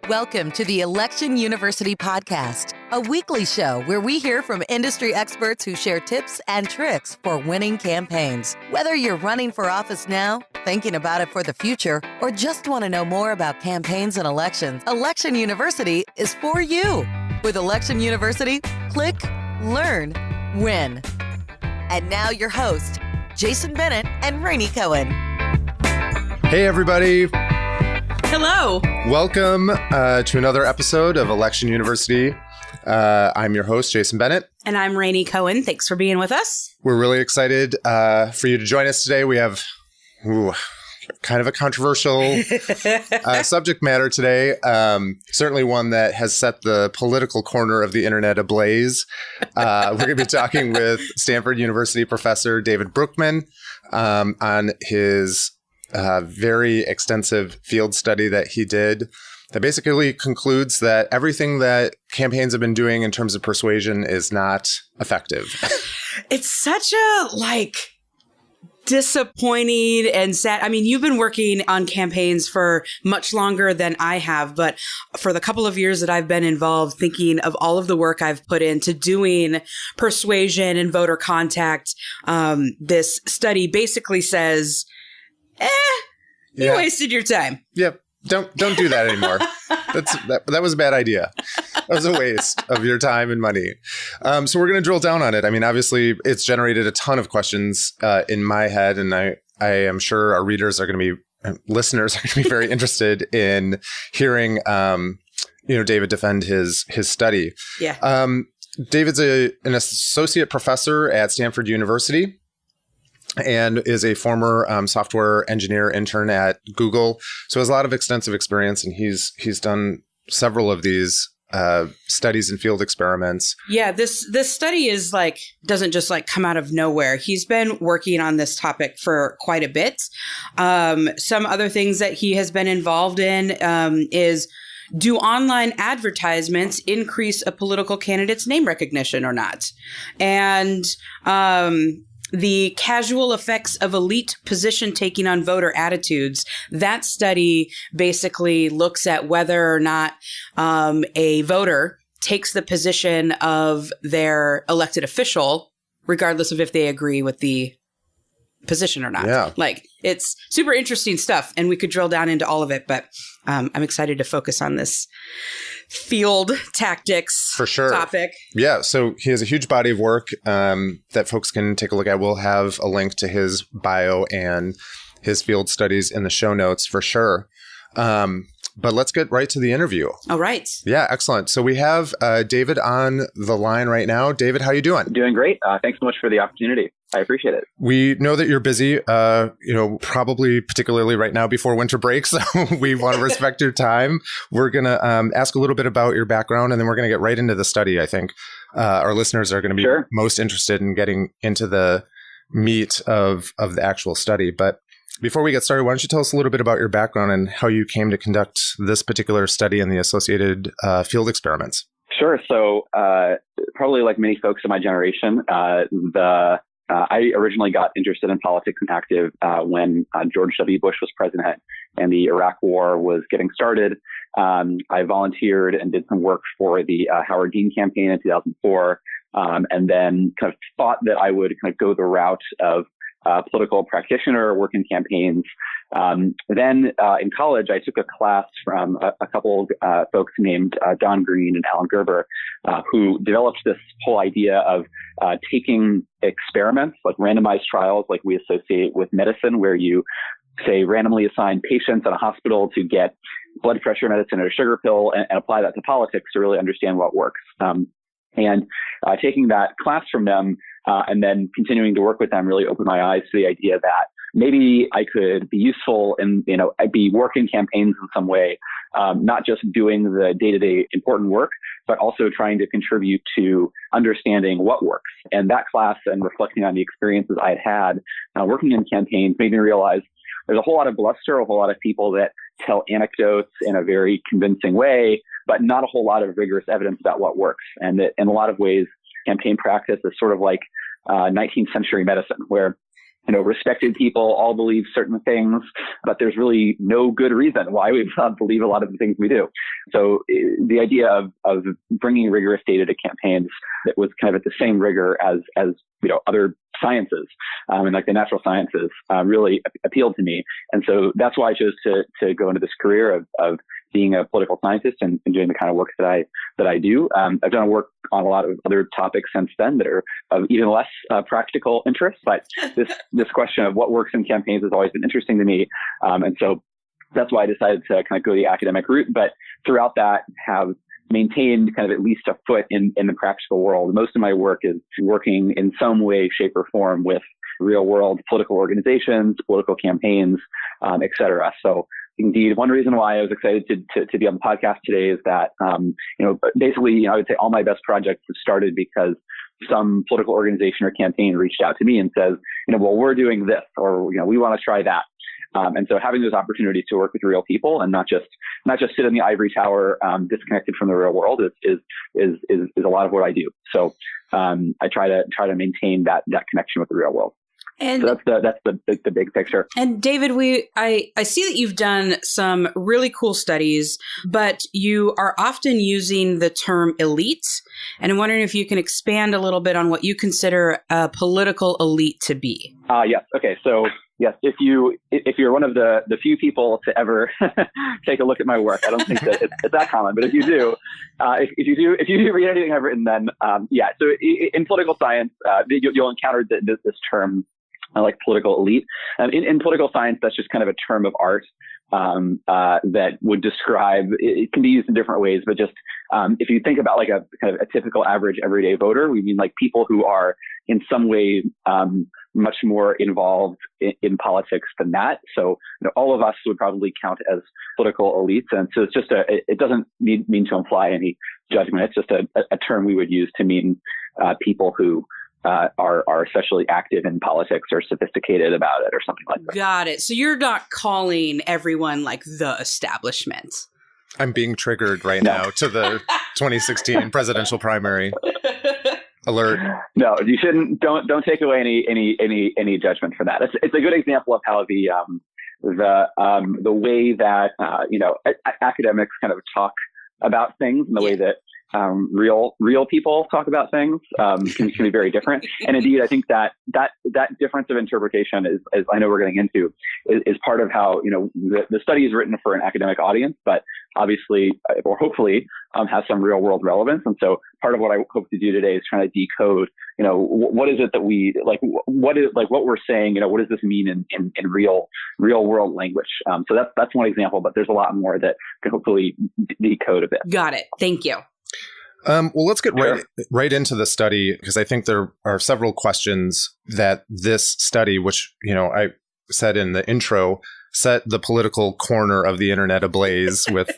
Welcome to the Election University podcast, a weekly show where we hear from industry experts who share tips and tricks for winning campaigns. Whether you're running for office now, thinking about it for the future, or just want to know more about campaigns and elections, Election University is for you. With Election University, click, learn, win. And now your hosts, Jason Bennett and Rainey Cohen. Hey, everybody. Hello. Welcome to another episode of Election University. I'm your host, Jason Bennett. And I'm Rainey Cohen. Thanks for being with us. We're really excited for you to join us today. We have kind of a controversial subject matter today. Certainly one that has set the political corner of the internet ablaze. We're going to be talking with Stanford University Professor David Broockman on his very extensive field study that he did that basically concludes that everything that campaigns have been doing in terms of persuasion is not effective. It's such a disappointing and sad. I mean, you've been working on campaigns for much longer than I have, but for the couple of years that I've been involved, thinking of all of the work I've put into doing persuasion and voter contact, this study basically says, you wasted your time. Yep. Don't do that anymore. That was a bad idea. That was a waste of your time and money. So we're going to drill down on it. I mean, obviously, it's generated a ton of questions in my head, and I am sure our listeners are going to be very interested in hearing, David defend his study. Yeah. David's an associate professor at Stanford University and is a former software engineer intern at Google. So has a lot of extensive experience, and he's done several of these studies and field experiments. Yeah, this study is doesn't just come out of nowhere. He's been working on this topic for quite a bit. Some other things that he has been involved in is, do online advertisements increase a political candidate's name recognition or not? And the casual effects of elite position taking on voter attitudes. That study basically looks at whether or not a voter takes the position of their elected official, regardless of if they agree with the position or not. Yeah. It's super interesting stuff, and we could drill down into all of it, but I'm excited to focus on this field tactics for sure topic. Yeah. So he has a huge body of work that folks can take a look at. We'll have a link to his bio and his field studies in the show notes for sure. But let's get right to the interview. All right. Yeah, excellent. So we have David on the line right now. David, how you doing? Doing great. Thanks so much for the opportunity. I appreciate it. We know that you're busy, probably particularly right now before winter break. So we want to respect your time. We're going to ask a little bit about your background, and then we're going to get right into the study. I think our listeners are going to be most interested in getting into the meat of the actual study. But before we get started, why don't you tell us a little bit about your background and how you came to conduct this particular study and the associated field experiments? Sure. So probably like many folks in my generation, I originally got interested in politics and active when George W. Bush was president and the Iraq War was getting started. I volunteered and did some work for the Howard Dean campaign in 2004, and then kind of thought that I would kind of go the route of political practitioner, work in campaigns. Then in college, I took a class from a couple of folks named Don Green and Alan Gerber, who developed this whole idea of taking experiments, like randomized trials, like we associate with medicine, where you, say, randomly assign patients in a hospital to get blood pressure medicine or a sugar pill and apply that to politics to really understand what works. And taking that class from them and then continuing to work with them really opened my eyes to the idea that maybe I could be useful and, I'd be working campaigns in some way, not just doing the day-to-day important work, but also trying to contribute to understanding what works. And that class and reflecting on the experiences I'd had working in campaigns made me realize there's a whole lot of bluster, a whole lot of people that tell anecdotes in a very convincing way, but not a whole lot of rigorous evidence about what works. And that in a lot of ways, campaign practice is sort of like 19th century medicine, where respected people all believe certain things, but there's really no good reason why we believe a lot of the things we do. So the idea of bringing rigorous data to campaigns that was kind of at the same rigor as other sciences and like the natural sciences really appealed to me. And so that's why I chose to go into this career of being a political scientist and doing the kind of work that I do. I've done work on a lot of other topics since then that are of even less practical interest, but this question of what works in campaigns has always been interesting to me. And so that's why I decided to kind of go the academic route, but throughout that have maintained kind of at least a foot in the practical world. Most of my work is working in some way, shape, or form with real world political organizations, political campaigns, et cetera. So indeed, one reason why I was excited to be on the podcast today is that, basically, I would say all my best projects have started because some political organization or campaign reached out to me and says, well, we're doing this, or, we want to try that. And so having those opportunities to work with real people and not just sit in the ivory tower, disconnected from the real world is a lot of what I do. So, I try to maintain that connection with the real world. And so that's the big picture. And David, I see that you've done some really cool studies, but you are often using the term elite. And I'm wondering if you can expand a little bit on what you consider a political elite to be. Yes. Okay. So yes, if you're one of the few people to ever take a look at my work, I don't think that it's that common, but if you do, if you do read anything I've written, then yeah. So in political science, you'll encounter this term. Like political elite. In political science, that's just kind of a term of art that would describe, it can be used in different ways, but just if you think about like a kind of a typical average everyday voter, we mean like people who are in some way much more involved in politics than that. So all of us would probably count as political elites. And so it's just it doesn't mean to imply any judgment. It's just a term we would use to mean people who are especially active in politics or sophisticated about it or something like that. Got it. So you're not calling everyone like the establishment. I'm being triggered right now to the 2016 presidential primary alert. No, you shouldn't. Don't take away any judgment for that. It's a good example of how the way that academics kind of talk about things and the way that real people talk about things can be very different. And indeed, I think that difference of interpretation is, as I know we're getting into, is part of how the study is written for an academic audience, but obviously or hopefully has some real world relevance. And so part of what I hope to do today is trying to decode what is it that we like, what is like what we're saying, what does this mean in real world language. So that's one example, but there's a lot more that can hopefully decode a bit. Got it. Thank you. Well, let's get right into the study, because I think there are several questions that this study, which, I said in the intro, set the political corner of the internet ablaze with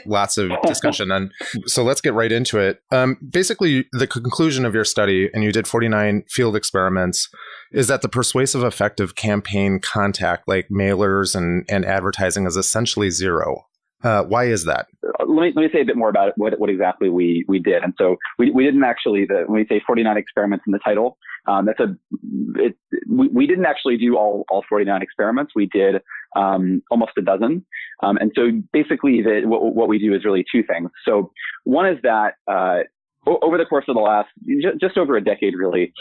lots of discussion. And so let's get right into it. Basically, the conclusion of your study, and you did 49 field experiments, is that the persuasive effect of campaign contact, like mailers and advertising, is essentially zero. Why is that? Let me say a bit more about what exactly we did. And so we didn't actually, when we say 49 experiments in the title, we didn't actually do all 49 experiments. We did almost a dozen. And so basically what we do is really two things. So one is that over the course of the last just over a decade, really,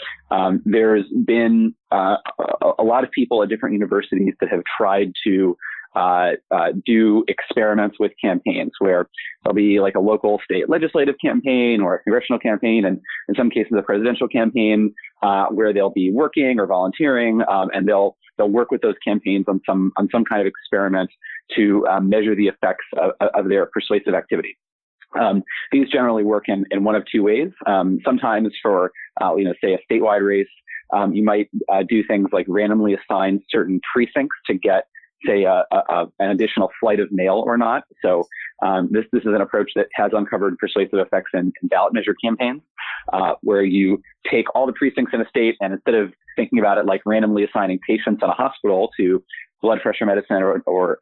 there's been a lot of people at different universities that have tried to do experiments with campaigns where there'll be like a local state legislative campaign or a congressional campaign, and in some cases a presidential campaign, where they'll be working or volunteering, and they'll work with those campaigns on some kind of experiment to measure the effects of their persuasive activity. These generally work in one of two ways. Sometimes for say a statewide race, you might do things like randomly assign certain precincts to get, say, an additional flight of mail or not. So this is an approach that has uncovered persuasive effects in ballot measure campaigns, where you take all the precincts in a state, and instead of thinking about it like randomly assigning patients in a hospital to blood pressure medicine or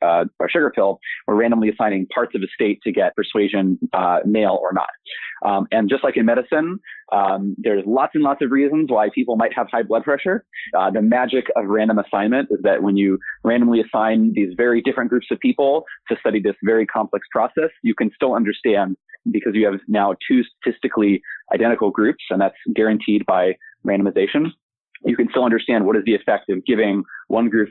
sugar pill, we're randomly assigning parts of a state to get persuasion mail or not. And just like in medicine, There's lots and lots of reasons why people might have high blood pressure. The magic of random assignment is that when you randomly assign these very different groups of people to study this very complex process, you can still understand, because you have now two statistically identical groups, and that's guaranteed by randomization. You can still understand what is the effect of giving one group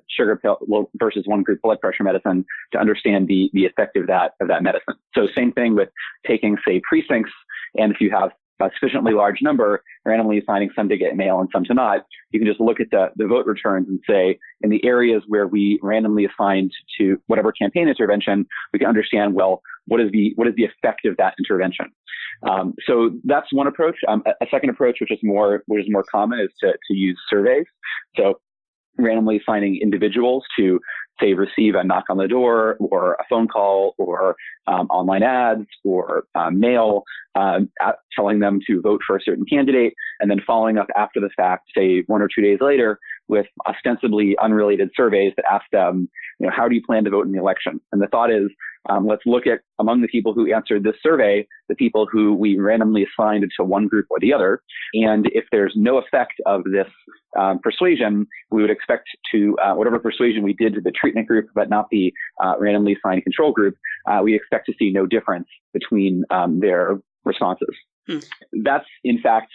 sugar pill versus one group blood pressure medicine to understand the effect of that medicine. So same thing with taking, say, precincts, and if you have a sufficiently large number, randomly assigning some to get mail and some to not, you can just look at the vote returns and say, in the areas where we randomly assigned to whatever campaign intervention, we can understand, well, what is the effect of that intervention? So that's one approach. A second approach, which is more common, is to use surveys. So randomly assigning individuals to, say, receive a knock on the door or a phone call or online ads or mail, telling them to vote for a certain candidate, and then following up after the fact, say 1 or 2 days later, with ostensibly unrelated surveys that ask them, how do you plan to vote in the election? And the thought is, let's look at, among the people who answered this survey, the people who we randomly assigned to one group or the other. And if there's no effect of this persuasion, we would expect to, whatever persuasion we did to the treatment group, but not the randomly assigned control group, we expect to see no difference between their responses. That's, in fact,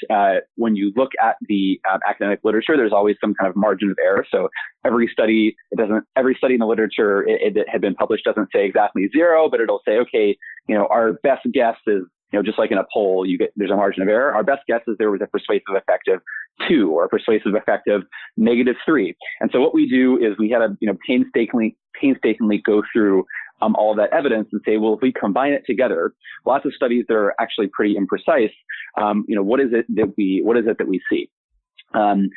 when you look at the academic literature, there's always some kind of margin of error. So every study in the literature that had been published doesn't say exactly 0, but it'll say, okay, our best guess is, just like in a poll, there's a margin of error. Our best guess is there was a persuasive effect of 2 or a persuasive effect of -3. And so what we do is we had to painstakingly go through all of that evidence and say, well, if we combine it together, lots of studies that are actually pretty imprecise, what is it that we see? And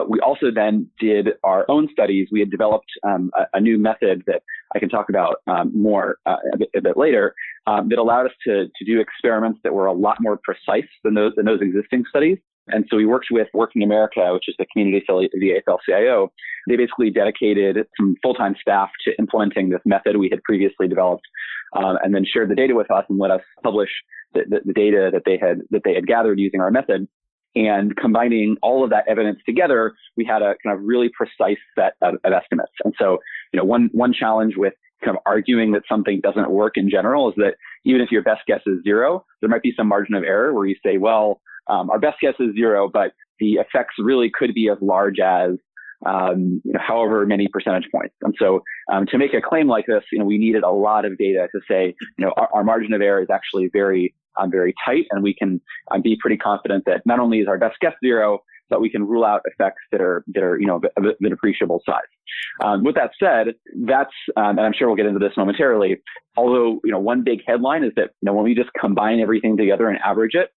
we also then did our own studies. We had developed a new method that I can talk about more a bit later, that allowed us to do experiments that were a lot more precise than those existing studies. And so we worked with Working America, which is the community affiliate of the AFL-CIO. They basically dedicated some full-time staff to implementing this method we had previously developed, and then shared the data with us and let us publish the data that they had gathered using our method. And combining all of that evidence together, we had a kind of really precise set of estimates. And so, one challenge with kind of arguing that something doesn't work in general is that even if your best guess is 0, there might be some margin of error where you say, well, our best guess is 0, but the effects really could be as large as, however many percentage points. And so, to make a claim like this, we needed a lot of data to say, our margin of error is actually very tight, and we can be pretty confident that not only is our best guess 0, but we can rule out effects that are of an appreciable size. With that said, that's and I'm sure we'll get into this momentarily. Although one big headline is that when we just combine everything together and average it,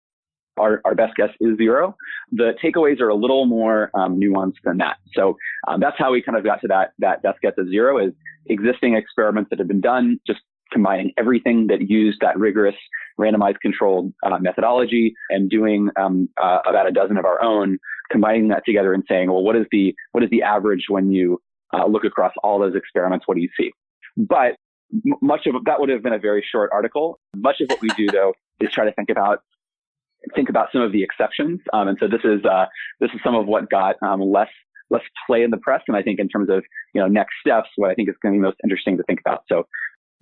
our best guess is 0. The takeaways are a little more nuanced than that. So that's how we kind of got to that best guess of 0, is existing experiments that have been done, just combining everything that used that rigorous randomized controlled methodology, and doing about a dozen of our own, combining that together and saying, well, what is the average when you look across all those experiments? What do you see? But much of that would have been a very short article. Much of what we do, though, is try to think about some of the exceptions. And so this is some of what got less play in the press. And I think in terms of next steps, what I think is going to be most interesting to think about. So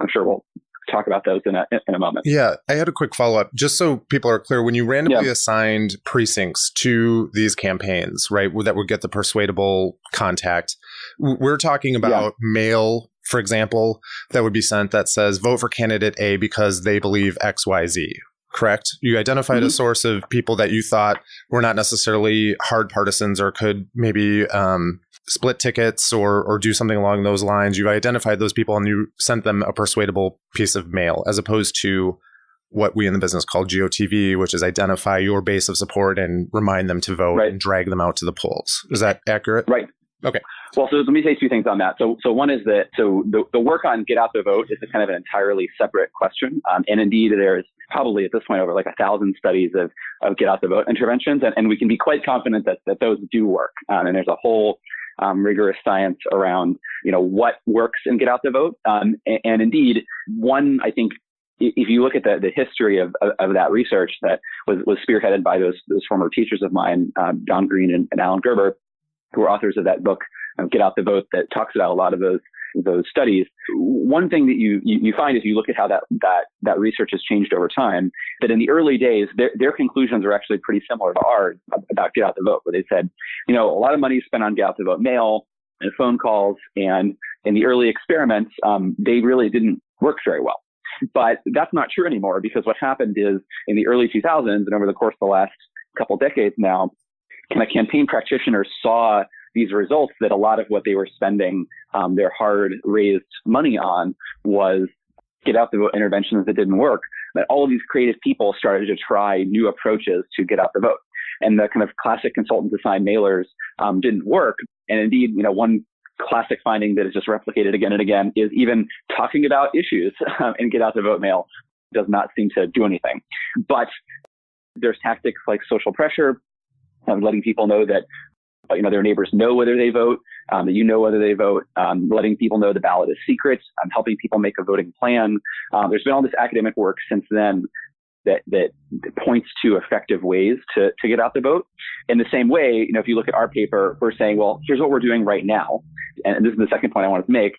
I'm sure we'll talk about those in a moment. Yeah, I had a quick follow-up. Just so people are clear, when you randomly assigned precincts to these campaigns, right, that would get the persuadable contact, we're talking about mail, for example, that would be sent that says, vote for candidate A because they believe X, Y, Z. Correct? You identified a source of people that you thought were not necessarily hard partisans or could maybe split tickets or do something along those lines. You identified those people and you sent them a persuadable piece of mail, as opposed to what we in the business call GOTV, which is identify your base of support and remind them to vote and drag them out to the polls. Is that accurate? Right. Okay. Well, so let me say 2 things on that. So one is that the work on Get Out the Vote is a kind of an entirely separate question. And indeed, there's probably at this point over like 1,000 studies of Get Out the Vote interventions. And we can be quite confident that those do work. And there's a whole rigorous science around, what works in Get Out the Vote. And indeed, one, I think, if you look at the history of that research that was spearheaded by those former teachers of mine, Don Green and Alan Gerber, who are authors of that book, Get Out the Vote, that talks about a lot of those studies. One thing that you find if you look at how that research has changed over time, that in the early days, their conclusions are actually pretty similar to ours about Get Out the Vote, where they said, a lot of money is spent on Get Out the Vote mail and phone calls, and in the early experiments, they really didn't work very well. But that's not true anymore, because what happened is in the early 2000s and over the course of the last couple decades now, kind of campaign practitioners saw these results that a lot of what they were spending their hard-raised money on was Get Out the Vote interventions that didn't work. That all of these creative people started to try new approaches to get out the vote. And the kind of classic consultant-assigned mailers didn't work. And indeed, one classic finding that is just replicated again and again is even talking about issues in Get Out the Vote mail does not seem to do anything. But there's tactics like social pressure, letting people know that their neighbors know whether they vote, that whether they vote, letting people know the ballot is secret, helping people make a voting plan. There's been all this academic work since then that points to effective ways to get out the vote. In the same way, if you look at our paper, we're saying, well, here's what we're doing right now. And this is the second point I wanted to make.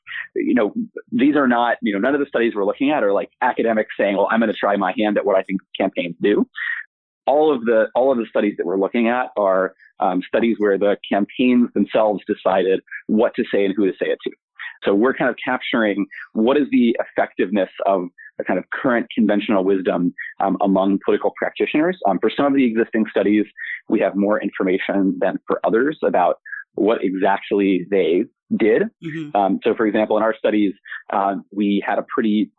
These are not, none of the studies we're looking at are like academics saying, well, I'm going to try my hand at what I think campaigns do. All of the studies that we're looking at are studies where the campaigns themselves decided what to say and who to say it to. So we're kind of capturing what is the effectiveness of the kind of current conventional wisdom among political practitioners. For some of the existing studies, we have more information than for others about what exactly they did. Mm-hmm. So, for example, in our studies, we had a pretty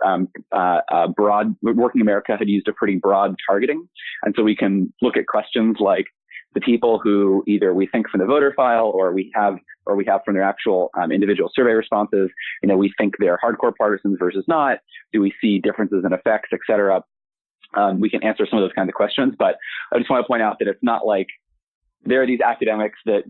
broad, Working America had used a pretty broad targeting. And so we can look at questions like the people who either we think from the voter file or we have from their actual individual survey responses, we think they're hardcore partisans versus not. Do we see differences in effects, et cetera? We can answer some of those kinds of questions, but I just want to point out that it's not like there are these academics that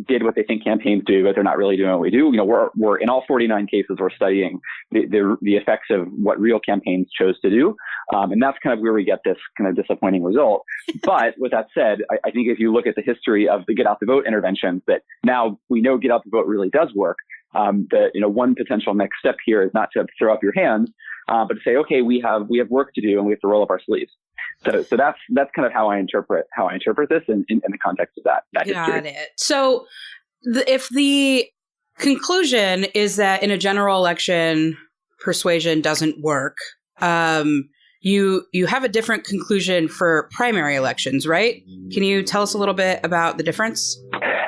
did what they think campaigns do, but they're not really doing what we do. We're in all 49 cases, we're studying the effects of what real campaigns chose to do. And that's kind of where we get this kind of disappointing result. But with that said, I think if you look at the history of the Get Out the Vote interventions, that now we know Get Out the Vote really does work. One potential next step here is not to throw up your hands, but to say, okay, we have work to do and we have to roll up our sleeves. So that's kind of how I interpret this in the context of that history. Got it. So if the conclusion is that in a general election, persuasion doesn't work, you have a different conclusion for primary elections, right? Can you tell us a little bit about the difference?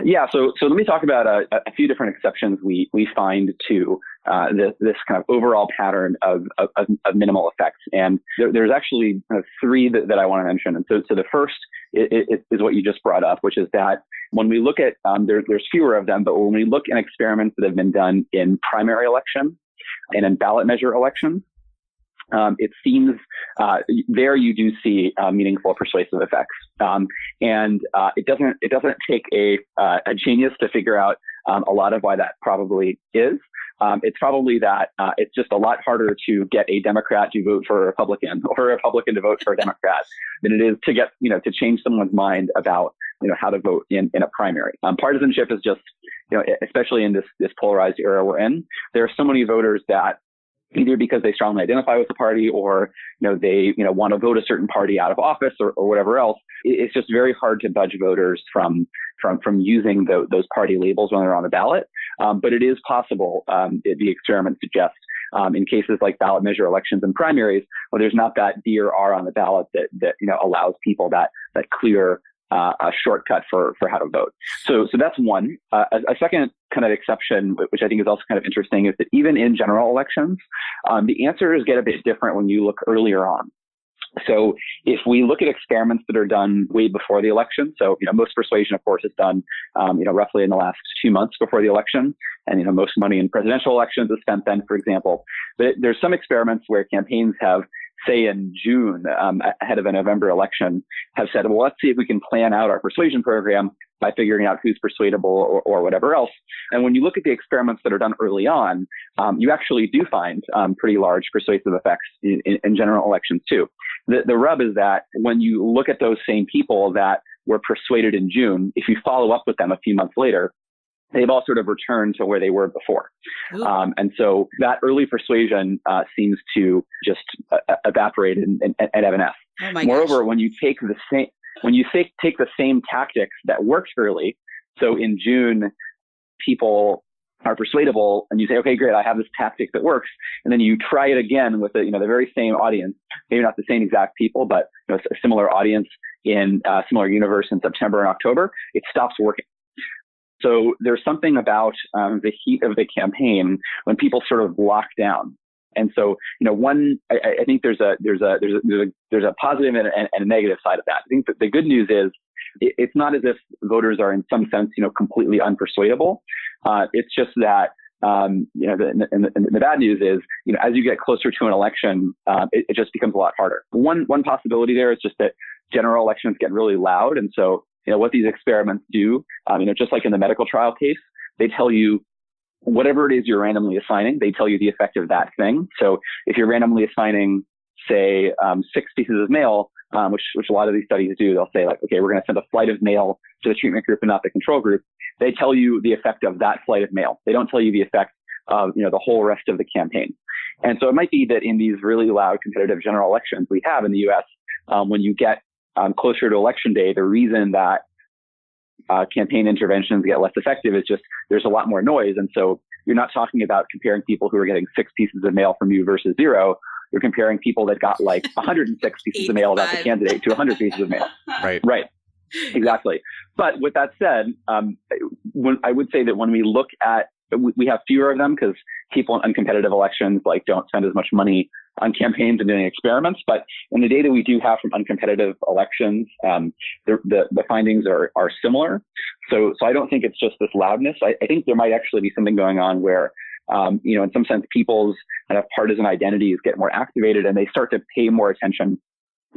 Yeah, so let me talk about a few different exceptions we find to this kind of overall pattern of minimal effects. And there's actually three that I want to mention. And so the first is what you just brought up, which is that when we look at, there's fewer of them, but when we look at experiments that have been done in primary elections and in ballot measure elections, it seems there you do see meaningful persuasive effects, and it doesn't take a genius to figure out a lot of why that probably is. It's probably that it's just a lot harder to get a Democrat to vote for a Republican or a Republican to vote for a Democrat than it is to get to change someone's mind about how to vote in a primary. Partisanship is just especially in this polarized era we're in, there are so many voters that either because they strongly identify with the party or, they, want to vote a certain party out of office or whatever else. It's just very hard to budge voters from using those party labels when they're on the ballot. But it is possible, the experiment suggests, in cases like ballot measure elections and primaries, where there's not that D or R on the ballot that allows people that clear a shortcut for how to vote. So that's one. A second kind of exception, which I think is also kind of interesting, is that even in general elections, the answers get a bit different when you look earlier on. So if we look at experiments that are done way before the election, so most persuasion, of course, is done roughly in the last 2 months before the election, and most money in presidential elections is spent then, for example. But there's some experiments where campaigns have say in June, ahead of a November election, have said, well, let's see if we can plan out our persuasion program by figuring out who's persuadable or whatever else. And when you look at the experiments that are done early on, you actually do find pretty large persuasive effects in general elections too. The rub is that when you look at those same people that were persuaded in June, if you follow up with them a few months later, they've all sort of returned to where they were before. And so that early persuasion seems to just evaporate and evanesce. Oh my Moreover, gosh. when you take the same tactics that worked early, so in June, people are persuadable and you say, okay, great, I have this tactic that works. And then you try it again with the very same audience, maybe not the same exact people, but a similar audience in a similar universe in September and October, it stops working. So there's something about the heat of the campaign when people sort of lock down. And so, I think there's a positive and a negative side of that. I think that the good news is it's not as if voters are in some sense, completely unpersuadable. It's just that, the bad news is, as you get closer to an election, it just becomes a lot harder. One possibility there is just that general elections get really loud. And so, what these experiments do, just like in the medical trial case, they tell you whatever it is you're randomly assigning, they tell you the effect of that thing. So if you're randomly assigning, say, 6 pieces of mail, which a lot of these studies do, they'll say like, okay, we're going to send a flight of mail to the treatment group and not the control group. They tell you the effect of that flight of mail. They don't tell you the effect of, the whole rest of the campaign. And so it might be that in these really loud competitive general elections we have in the US, when you get closer to election day, the reason that campaign interventions get less effective is just there's a lot more noise. And so you're not talking about comparing people who are getting 6 pieces of mail from you versus 0. You're comparing people that got like 106 pieces of mail about the candidate to 100 pieces of mail. Right. Exactly. But with that said, I would say that when we look at, we have fewer of them because people in uncompetitive elections don't spend as much money on campaigns and doing experiments. But in the data we do have from uncompetitive elections, the findings are similar. So I don't think it's just this loudness. I think there might actually be something going on where, in some sense, people's kind of partisan identities get more activated and they start to pay more attention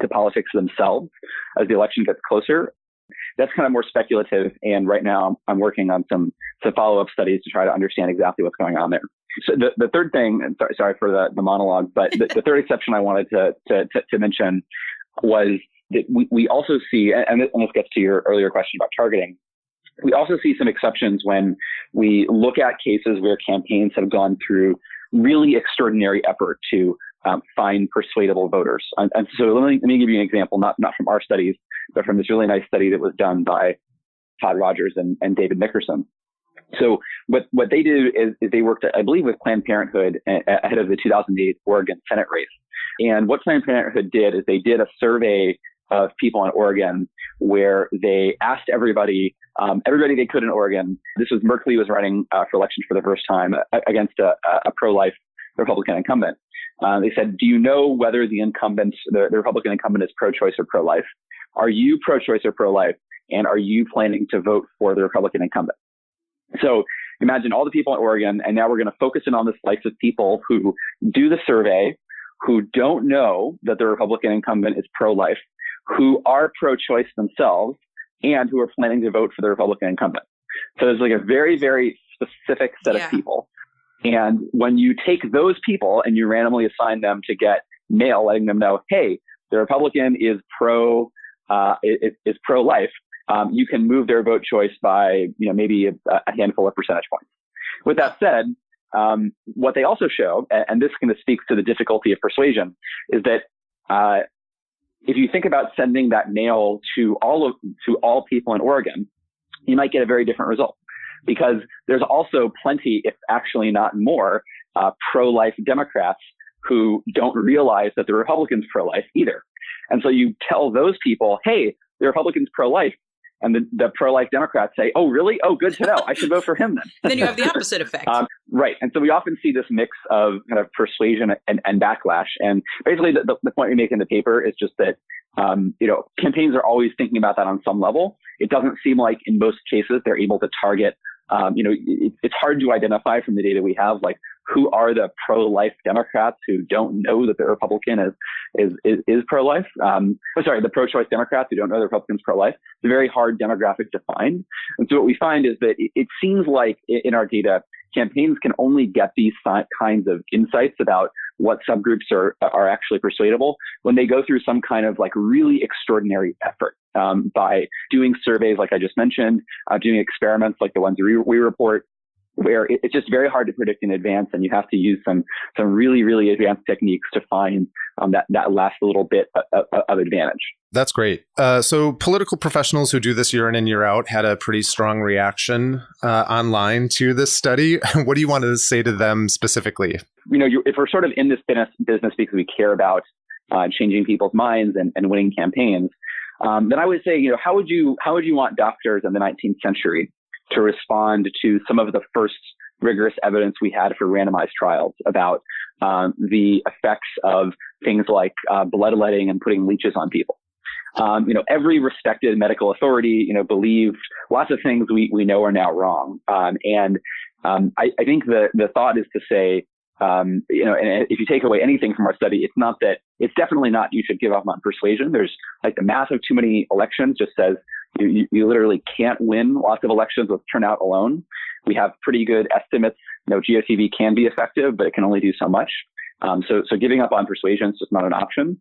to politics themselves as the election gets closer. That's kind of more speculative. And right now I'm working on some follow-up studies to try to understand exactly what's going on there. So the third thing, and sorry for the monologue, but the third exception I wanted to mention was that we also see, and this gets to your earlier question about targeting, we also see some exceptions when we look at cases where campaigns have gone through really extraordinary effort to find persuadable voters. And so let me give you an example, not from our studies, but from this really nice study that was done by Todd Rogers and David Nickerson. So what they did is they worked, I believe, with Planned Parenthood ahead of the 2008 Oregon Senate race. And what Planned Parenthood did is they did a survey of people in Oregon where they asked everybody they could in Oregon. This was Merkley was running for election for the first time against a pro-life Republican incumbent. They said, do you know whether the Republican incumbent is pro-choice or pro-life? Are you pro-choice or pro-life? And are you planning to vote for the Republican incumbent? So imagine all the people in Oregon, and now we're going to focus in on the slice of people who do the survey, who don't know that the Republican incumbent is pro-life, who are pro-choice themselves, and who are planning to vote for the Republican incumbent. So there's a very, very specific set of people. And when you take those people and you randomly assign them to get mail, letting them know, hey, the Republican is pro-life, you can move their vote choice by, maybe a handful of percentage points. With that said, what they also show, and this kind of speaks to the difficulty of persuasion, is that if you think about sending that mail to all people in Oregon, you might get a very different result. Because there's also plenty, if actually not more, pro-life Democrats who don't realize that the Republican's pro-life either. And so you tell those people, hey, the Republican's pro-life. And the pro-life Democrats say, oh, really? Oh, good to know. I should vote for him then. Then you have the opposite effect. Right. And so we often see this mix of kind of persuasion and backlash. And basically the point we make in the paper is just that, campaigns are always thinking about that on some level. It doesn't seem like in most cases they're able to target it's hard to identify from the data we have, like, who are the pro-life Democrats who don't know that the Republican is pro-life. The pro-choice Democrats who don't know the Republican's pro-life. It's a very hard demographic to find. And so what we find is that it seems like in our data, campaigns can only get these kinds of insights about what subgroups are actually persuadable when they go through some kind of like really extraordinary effort, by doing surveys like I just mentioned, doing experiments like the ones we report, where it's just very hard to predict in advance, and you have to use some really, really advanced techniques to find that last little bit of advantage. That's great. So political professionals who do this year in and year out had a pretty strong reaction online to this study. What do you want to say to them specifically? If we're sort of in this business because we care about changing people's minds and winning campaigns, then I would say, how would you want doctors in the 19th century to respond to some of the first rigorous evidence we had for randomized trials about the effects of things like bloodletting and putting leeches on people? Every respected medical authority, believed lots of things we know are now wrong. I think the thought is to say, and if you take away anything from our study, it's definitely not you should give up on persuasion. There's like the math of too many elections just says you literally can't win lots of elections with turnout alone. We have pretty good estimates. GOTV can be effective, but it can only do so much. So giving up on persuasion is just not an option.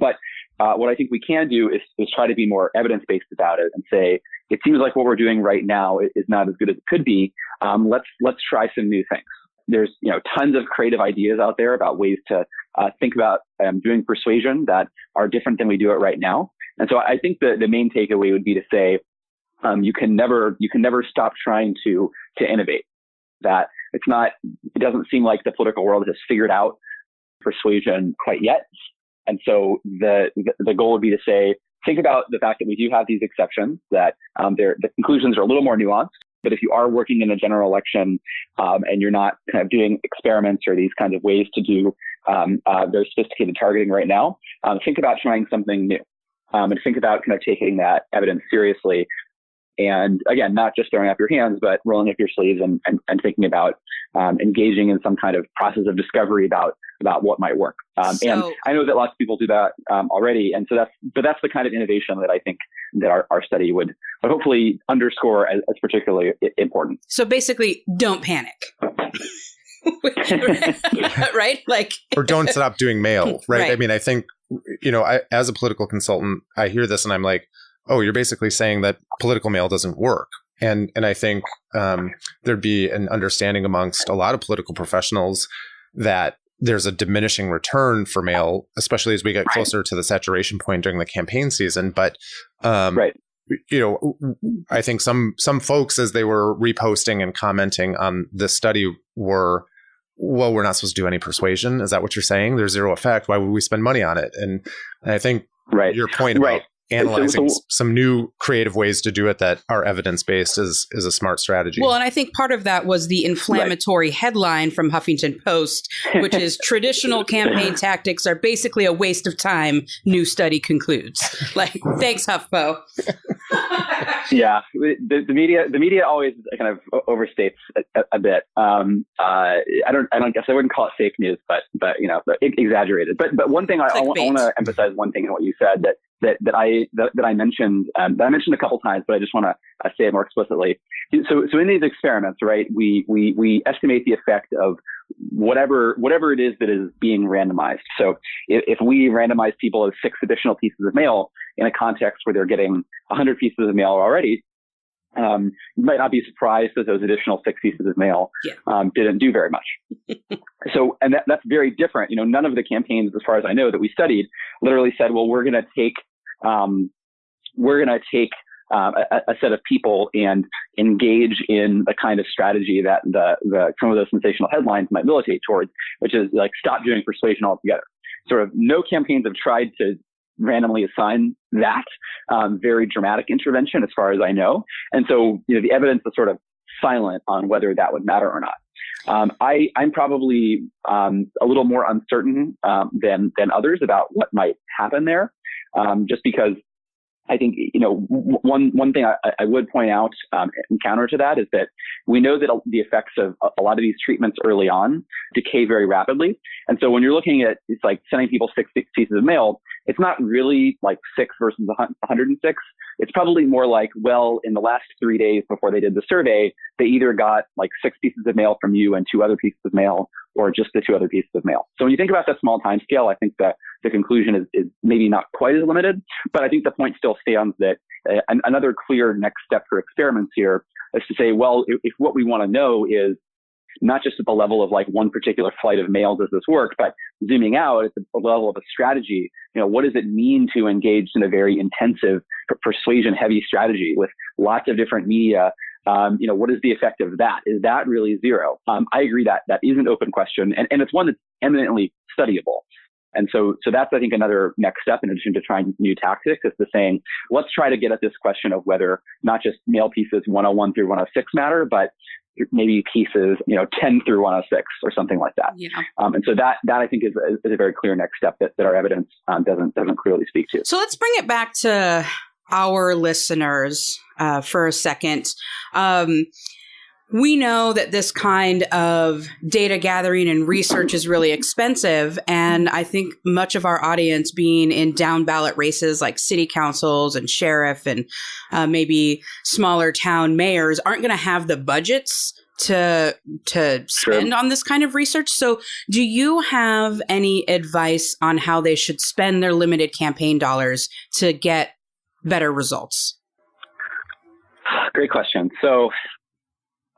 But what I think we can do is try to be more evidence-based about it and say, it seems like what we're doing right now is not as good as it could be. Let's try some new things. There's tons of creative ideas out there about ways to think about doing persuasion that are different than we do it right now. And so I think the main takeaway would be to say you can never stop trying to innovate. That it doesn't seem like the political world has figured out persuasion quite yet. And so the goal would be to say, think about the fact that we do have these exceptions, that the conclusions are a little more nuanced. But if you are working in a general election and you're not kind of doing experiments or these kinds of ways to do very sophisticated targeting right now, think about trying something new, and think about kind of taking that evidence seriously. And again, not just throwing up your hands, but rolling up your sleeves and thinking about engaging in some kind of process of discovery about what might work. And I know that lots of people do that already. And so that's the kind of innovation that I think that our study would hopefully underscore as particularly important. So basically, don't panic. Right? Or don't stop doing mail, right? I mean, I think, as a political consultant, I hear this and I'm like, oh, you're basically saying that political mail doesn't work. And I think there'd be an understanding amongst a lot of political professionals that there's a diminishing return for mail, especially as we get closer to the saturation point during the campaign season. But, I think some folks, as they were reposting and commenting on this study, were, well, we're not supposed to do any persuasion. Is that what you're saying? There's zero effect. Why would we spend money on it? And I think your point about analyzing some new creative ways to do it that are evidence-based is a smart strategy. Well, and I think part of that was the inflammatory headline from Huffington Post, which is traditional campaign tactics are basically a waste of time, new study concludes. Thanks, HuffPo. Yeah, the media always kind of overstates a bit. I don't guess I wouldn't call it fake news, but exaggerated. But one thing I want to emphasize one thing in what you said that I mentioned a couple times, but I just want to say it more explicitly. So in these experiments, right, we estimate the effect of whatever it is that is being randomized. So if we randomize people as 6 additional pieces of mail in a context where they're getting 100 pieces of mail already, you might not be surprised that those additional 6 pieces of mail didn't do very much. So, and that's very different. None of the campaigns, as far as I know, that we studied literally said, well, we're going to take a set of people and engage in the kind of strategy that some of those sensational headlines might militate towards, which is like stop doing persuasion altogether. Sort of no campaigns have tried to randomly assign that very dramatic intervention, as far as I know. And so, the evidence is sort of silent on whether that would matter or not. I'm probably a little more uncertain than others about what might happen there, just because I think, one thing I would point out in counter to that is that we know that the effects of a lot of these treatments early on decay very rapidly. And so when you're looking at, it's like sending people 6 pieces of mail, it's not really like 6 versus 106. It's probably more like, well, in the last 3 days before they did the survey, they either got like 6 pieces of mail from you and 2 other pieces of mail, or just the 2 other pieces of mail. So when you think about that small time scale, I think that the conclusion is maybe not quite as limited, but I think the point still stands that another clear next step for experiments here is to say, well, if what we want to know is not just at the level of like one particular flight of mail does this work, but zooming out at the level of a strategy, what does it mean to engage in a very intensive persuasion heavy strategy with lots of different media? What is the effect of that? Is that really zero? I agree that is an open question, and it's one that's eminently studyable. And so that's, I think, another next step in addition to trying new tactics is to saying, let's try to get at this question of whether not just mail pieces 101 through 106 matter, but maybe pieces, 10 through 106 or something like that. Yeah. And so that I think is a very clear next step that our evidence doesn't clearly speak to. So let's bring it back to our listeners for a second. We know that this kind of data gathering and research is really expensive. And I think much of our audience being in down ballot races like city councils and sheriff and maybe smaller town mayors aren't going to have the budgets to spend on this kind of research. So do you have any advice on how they should spend their limited campaign dollars to get better results? Great question. So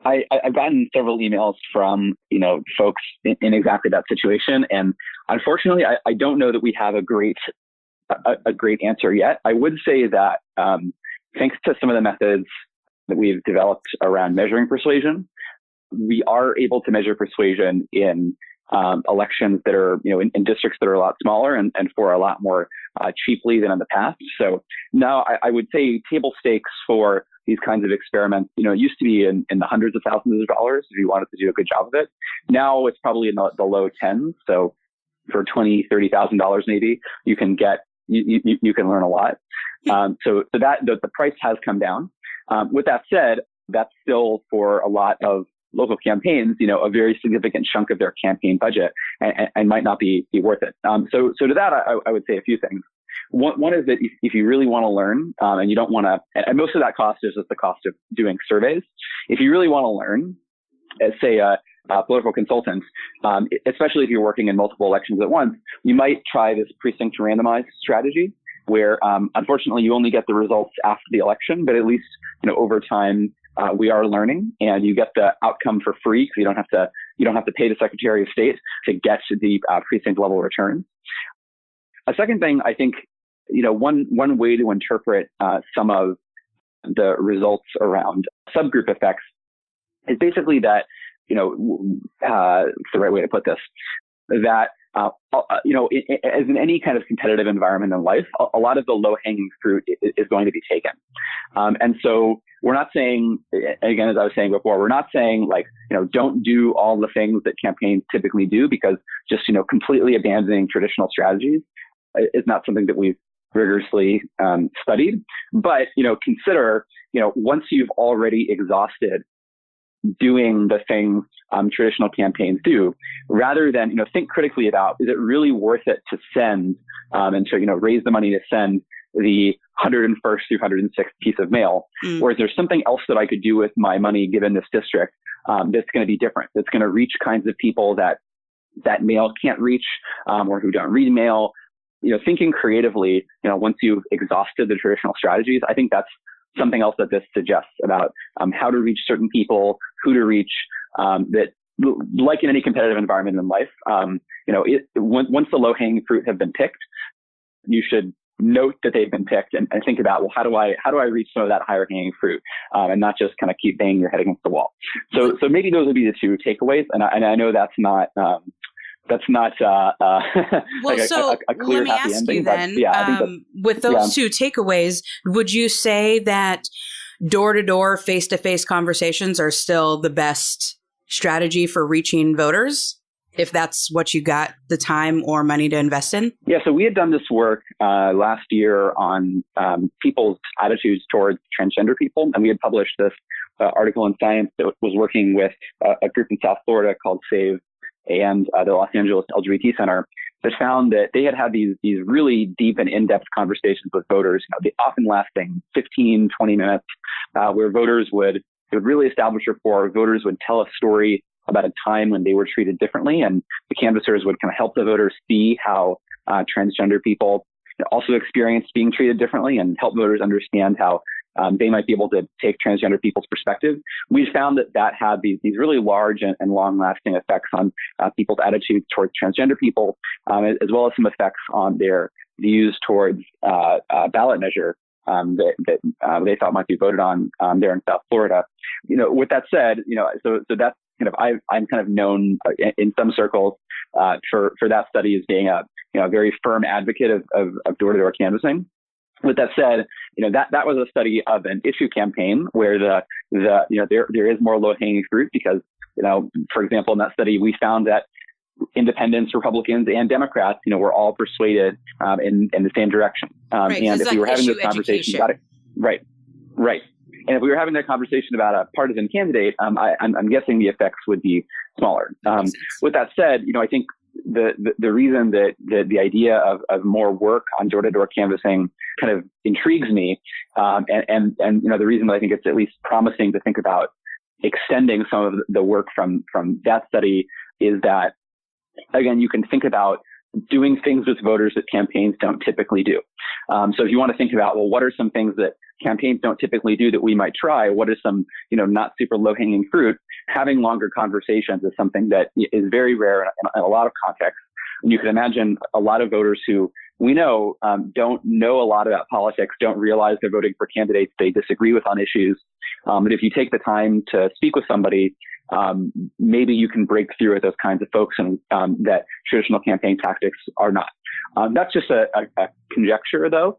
I've gotten several emails from, folks in exactly that situation. And unfortunately, I don't know that we have a great answer yet. I would say that thanks to some of the methods that we've developed around measuring persuasion, we are able to measure persuasion in elections that are, in districts that are a lot smaller and for a lot more cheaply than in the past. So now I would say table stakes for these kinds of experiments, it used to be in the hundreds of thousands of dollars if you wanted to do a good job of it. Now it's probably in the low tens. So for $20,000, $30,000 maybe, you can you can learn a lot. So that the price has come down. With that said, that's still for a lot of local campaigns, a very significant chunk of their campaign budget and might not be worth it. So to that, I would say a few things. One is that if you really want to learn, and you don't want to, and most of that cost is just the cost of doing surveys. If you really want to learn, as say a political consultant, especially if you're working in multiple elections at once, you might try this precinct randomized strategy where, unfortunately, you only get the results after the election, but at least, over time, we are learning, and you get the outcome for free because you don't have to pay the Secretary of State to get the precinct level returns. A second thing, I think, one way to interpret some of the results around subgroup effects is basically that, it's the right way to put this, that, as in any kind of competitive environment in life, a lot of the low-hanging fruit is going to be taken. And so we're not saying, again, as I was saying before, we're not saying like, don't do all the things that campaigns typically do because just, completely abandoning traditional strategies is not something that we've rigorously studied. But, consider, once you've already exhausted doing the things traditional campaigns do, rather than, think critically about, is it really worth it to send and to, raise the money to send the 101st through 106th piece of mail? Or is there something else that I could do with my money given this district that's going to be different, that's going to reach kinds of people that mail can't reach or who don't read mail? Thinking creatively, once you've exhausted the traditional strategies, I think that's something else that this suggests about how to reach certain people, who to reach, that like in any competitive environment in life, once the low-hanging fruit have been picked, you should note that they've been picked and think about, well, how do I reach some of that higher hanging fruit and not just kind of keep banging your head against the wall. So maybe those would be the two takeaways. And I know that's not well, like so a clear, let me ask ending, you then, yeah, with those two takeaways, would you say that door-to-door, face-to-face conversations are still the best strategy for reaching voters? if that's what you got the time or money to invest in? Yeah, so we had done this work last year on people's attitudes towards transgender people, and we had published this article in Science that was working with a group in South Florida called SAVE and the Los Angeles LGBT Center that found that they had these really deep and in-depth conversations with voters, they often lasting 15, 20 minutes, where voters would really establish rapport. Voters would tell a story about a time when they were treated differently, and the canvassers would kind of help the voters see how transgender people also experienced being treated differently and help voters understand how they might be able to take transgender people's perspective. We found that had these really large and long-lasting effects on people's attitudes towards transgender people, as well as some effects on their views towards ballot measure that they thought might be voted on there in South Florida. With that said, so that's kind of I'm kind of known in some circles for that study as being a very firm advocate of door-to-door canvassing. With that said, that was a study of an issue campaign where there is more low-hanging fruit because, for example, in that study, we found that independents, Republicans, and Democrats, were all persuaded in the same direction. Right, and if we were having this conversation about it, right. And if we were having that conversation about a partisan candidate, I'm guessing the effects would be smaller. With that said, I think the reason that the idea of more work on door-to-door canvassing kind of intrigues me, and the reason that I think it's at least promising to think about extending some of the work from that study is that, again, you can think about doing things with voters that campaigns don't typically do. So if you want to think about, well, what are some things that campaigns don't typically do that we might try? What are some, not super low-hanging fruit? Having longer conversations is something that is very rare in a lot of contexts. And you can imagine a lot of voters who we know don't know a lot about politics, don't realize they're voting for candidates they disagree with on issues. But if you take the time to speak with somebody, maybe you can break through with those kinds of folks and that traditional campaign tactics are not. That's just a conjecture, though.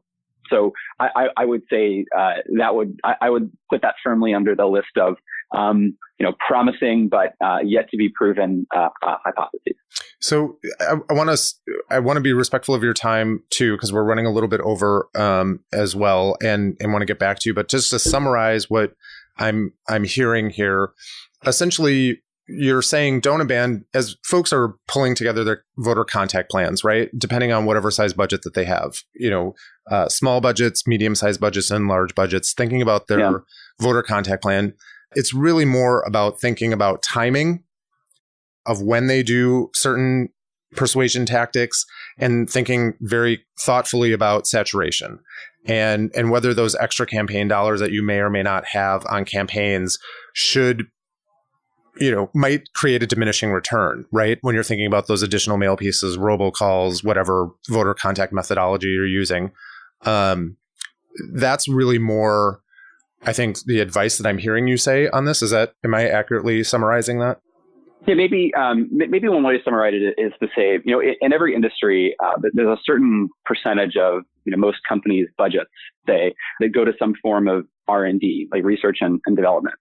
So I would say I would put that firmly under the list of promising but yet to be proven hypotheses. So I want to be respectful of your time too, because we're running a little bit over as well, and want to get back to you. But just to summarize what I'm hearing here, essentially, you're saying don't abandon, as folks are pulling together their voter contact plans, right? Depending on whatever size budget that they have, small budgets, medium-sized budgets, and large budgets, thinking about their voter contact plan. It's really more about thinking about timing of when they do certain persuasion tactics and thinking very thoughtfully about saturation and whether those extra campaign dollars that you may or may not have on campaigns might create a diminishing return, right? When you're thinking about those additional mail pieces, robocalls, whatever voter contact methodology you're using. That's really more, I think, the advice that I'm hearing you say on this. Am I accurately summarizing that? Yeah, maybe one way to summarize it is to say, in every industry, there's a certain percentage of, most companies' budgets, say, that go to some form of R&D, like research and development.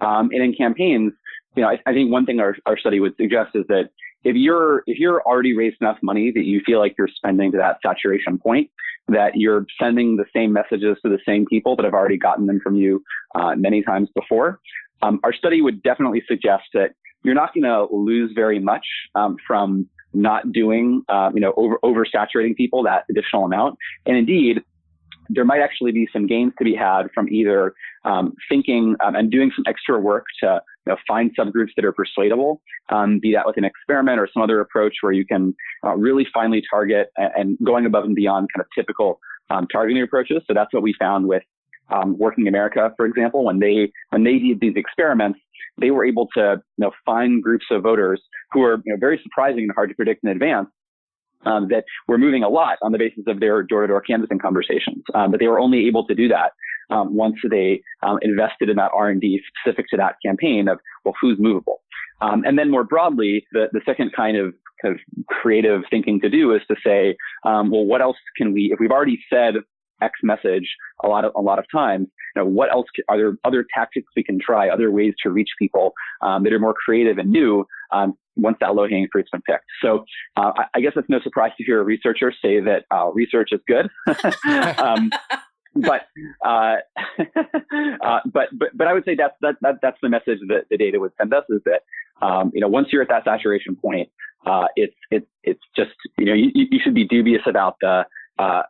And in campaigns, I think one thing our study would suggest is that if you're already raised enough money that you feel like you're spending to that saturation point, that you're sending the same messages to the same people that have already gotten them from you many times before, our study would definitely suggest that you're not going to lose very much from not doing, oversaturating people that additional amount. And indeed, there might actually be some gains to be had from either thinking and doing some extra work to find subgroups that are persuadable, be that with an experiment or some other approach where you can really finely target and going above and beyond kind of typical targeting approaches. So that's what we found with Working America, for example. When they did these experiments, they were able to find groups of voters who are very surprising and hard to predict in advance. That were moving a lot on the basis of their door-to-door canvassing conversations. But they were only able to do that once they invested in that R&D specific to that campaign of, well, who's movable? And then more broadly, the second kind of creative thinking to do is to say, well, what else can we, if we've already said X message a lot of times, what else are there other tactics we can try, other ways to reach people that are more creative and new, once that low hanging fruit's been picked. So I guess it's no surprise to hear a researcher say that research is good. But I would say that's the message that the data would send us, is that once you're at that saturation point, it's just you should be dubious about the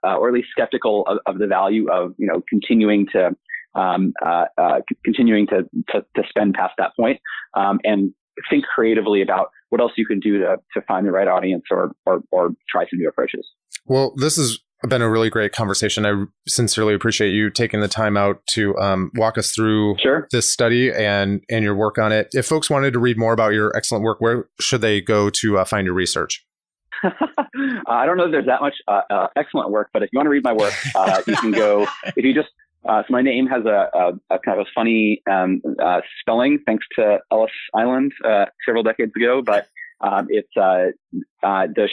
or at least skeptical of the value of continuing to spend past that point, and think creatively about what else you can do to find the right audience or try some new approaches. Well, this has been a really great conversation. I sincerely appreciate you taking the time out to walk us through this study and your work on it. If folks wanted to read more about your excellent work, where should they go to find your research? I don't know if there's that much excellent work, but if you want to read my work, you can go, if you just, so my name has a kind of a funny spelling, thanks to Ellis Island several decades ago, but it's the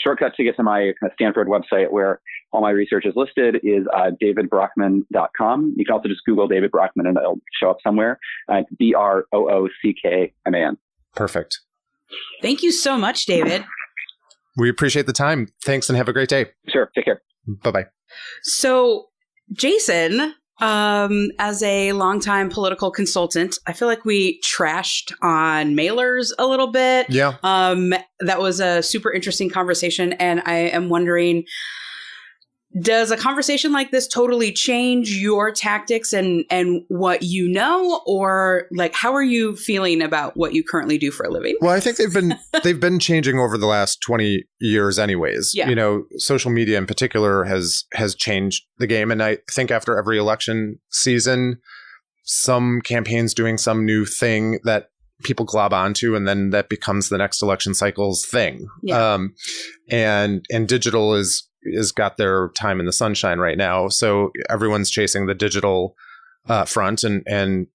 shortcut to get to my kind of Stanford website where all my research is listed is davidbroockman.com. You can also just Google David Broockman and it'll show up somewhere. Broockman. Perfect. Thank you so much, David. We appreciate the time. Thanks and have a great day. Sure. Take care. Bye-bye. So, Jason, as a longtime political consultant, I feel like we trashed on mailers a little bit. Yeah. That was a super interesting conversation. And I am wondering, does a conversation like this totally change your tactics and what you know, or like how are you feeling about what you currently do for a living? Well, I think they've been changing over the last 20 years anyways. Yeah. Social media in particular has changed the game, and I think after every election season, some campaigns doing some new thing that people glob onto, and then that becomes the next election cycle's thing. Yeah. And digital is got their time in the sunshine right now. So everyone's chasing the digital front and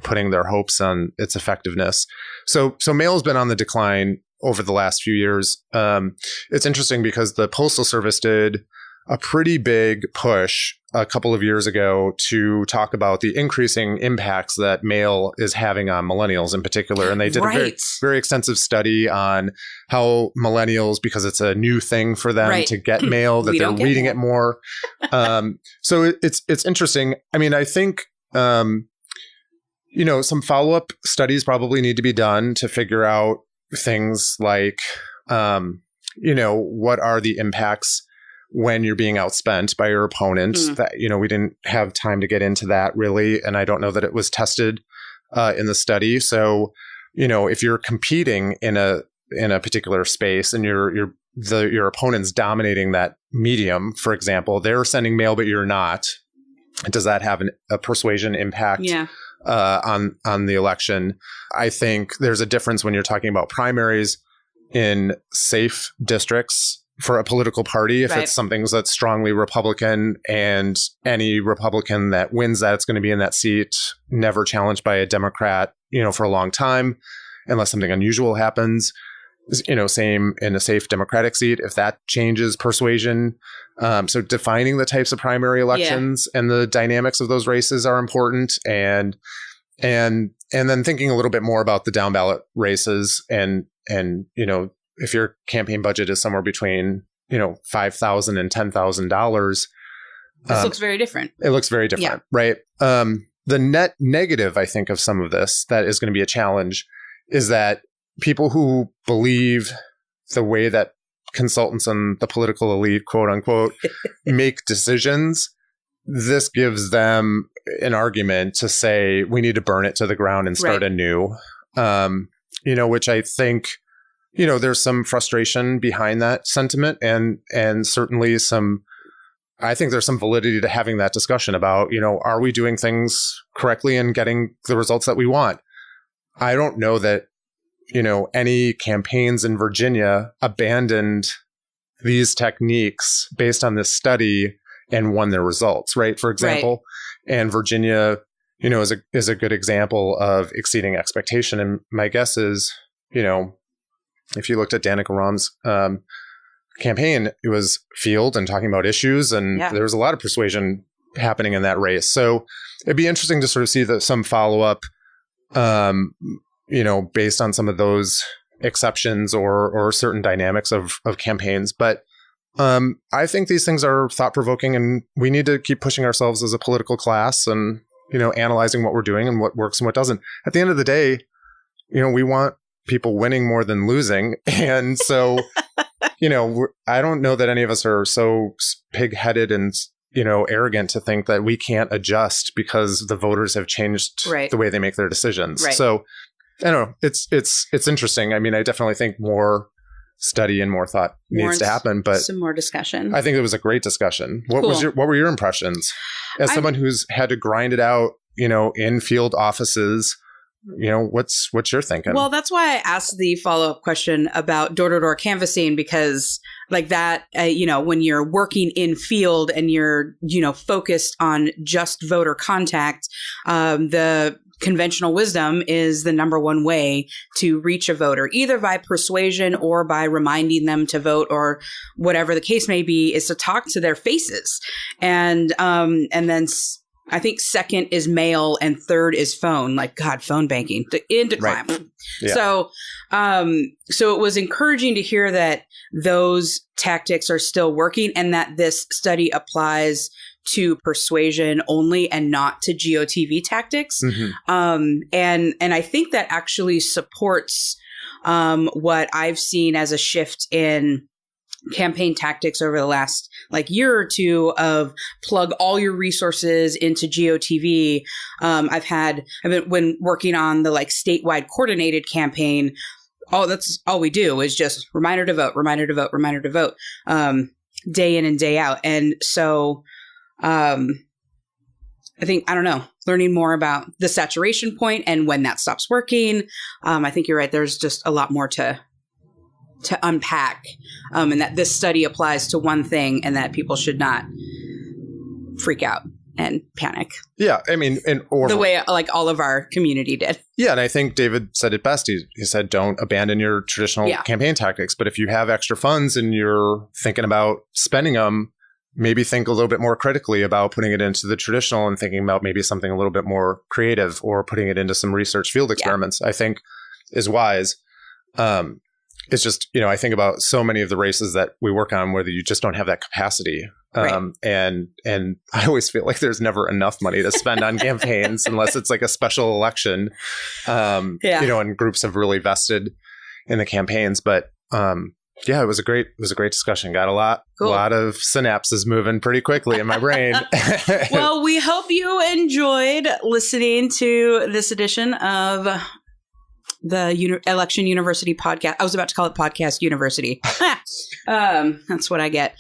putting their hopes on its effectiveness. So mail has been on the decline over the last few years. It's interesting because the Postal Service did a pretty big push a couple of years ago to talk about the increasing impacts that mail is having on millennials in particular. And they did a very, very extensive study on how millennials, because it's a new thing for them to get mail, that they're reading it more. So it's interesting. I mean, I think, some follow-up studies probably need to be done to figure out things like, what are the impacts when you're being outspent by your opponent. That, we didn't have time to get into that really. And I don't know that it was tested in the study. So, if you're competing in a particular space and your opponent's dominating that medium, for example, they're sending mail, but you're not. Does that have a persuasion impact on the election? I think there's a difference when you're talking about primaries in safe districts for a political party. If it's something that's strongly Republican and any Republican that wins that, it's going to be in that seat, never challenged by a Democrat, for a long time, unless something unusual happens. Same in a safe Democratic seat. If that changes persuasion. So defining the types of primary elections and the dynamics of those races are important. And then thinking a little bit more about the down ballot races and if your campaign budget is somewhere between, $5,000 and $10,000, this looks very different. It looks very different, right? The net negative, I think, of some of this that is going to be a challenge is that people who believe the way that consultants and the political elite, quote unquote, make decisions, this gives them an argument to say we need to burn it to the ground and start anew, which I think, there's some frustration behind that sentiment and certainly I think there's some validity to having that discussion about, are we doing things correctly and getting the results that we want? I don't know that, any campaigns in Virginia abandoned these techniques based on this study and won their results, right? For example, and Virginia, is a good example of exceeding expectation. And my guess is, if you looked at Danica Rom's campaign, it was field and talking about issues, and there was a lot of persuasion happening in that race. So it'd be interesting to sort of see some follow-up, based on some of those exceptions or certain dynamics of campaigns. But I think these things are thought-provoking, and we need to keep pushing ourselves as a political class and, analyzing what we're doing and what works and what doesn't. At the end of the day, we want people winning more than losing. And so, I don't know that any of us are so pig-headed and, arrogant to think that we can't adjust because the voters have changed the way they make their decisions. Right. So I don't know. It's interesting. I mean, I definitely think more study and more thought needs to happen, but some more discussion. I think it was a great discussion. What were your impressions as someone who's had to grind it out, in field offices? What's your thinking? Well, that's why I asked the follow-up question about door-to-door canvassing, because like that, when you're working in field and you're, focused on just voter contact, the conventional wisdom is the number one way to reach a voter, either by persuasion or by reminding them to vote, or whatever the case may be, is to talk to their faces. And then I think second is mail and third is phone. Like, God, phone banking in decline. Right. Yeah. So it was encouraging to hear that those tactics are still working, and that this study applies to persuasion only and not to GOTV tactics. Mm-hmm. And I think that actually supports what I've seen as a shift in campaign tactics over the last year or two of plug all your resources into GOTV. When working on the statewide coordinated campaign, that's all we do is just reminder to vote, day in and day out. And so I think, learning more about the saturation point and when that stops working. I think you're right. There's just a lot more to unpack, and that this study applies to one thing, and that people should not freak out and panic. Yeah, I mean, or the way all of our community did. Yeah, and I think David said it best. He said, don't abandon your traditional campaign tactics, but if you have extra funds and you're thinking about spending them, maybe think a little bit more critically about putting it into the traditional and thinking about maybe something a little bit more creative, or putting it into some research field experiments, I think is wise. It's just, I think about so many of the races that we work on where you just don't have that capacity. And I always feel like there's never enough money to spend on campaigns unless it's a special election, and groups have really vested in the campaigns. But it was a great discussion. Got a lot of synapses moving pretty quickly in my brain. Well, we hope you enjoyed listening to this edition of the Election University podcast. I was about to call it Podcast University. That's what I get.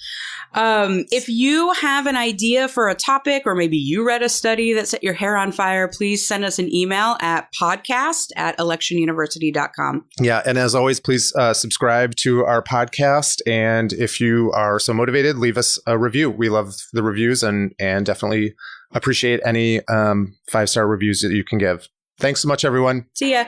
If you have an idea for a topic, or maybe you read a study that set your hair on fire, please send us an email at podcast@electionuniversity.com. Yeah. And as always, please subscribe to our podcast. And if you are so motivated, leave us a review. We love the reviews and definitely appreciate any 5-star reviews that you can give. Thanks so much, everyone. See ya.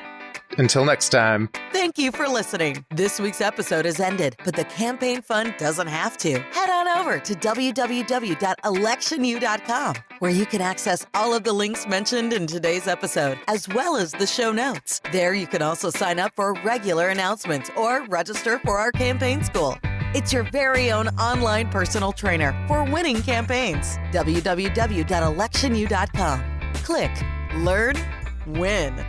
Until next time. Thank you for listening. This week's episode has ended, but the campaign fun doesn't have to. Head on over to www.electionu.com, where you can access all of the links mentioned in today's episode, as well as the show notes. There you can also sign up for regular announcements or register for our campaign school. It's your very own online personal trainer for winning campaigns. www.electionu.com. Click, learn, win.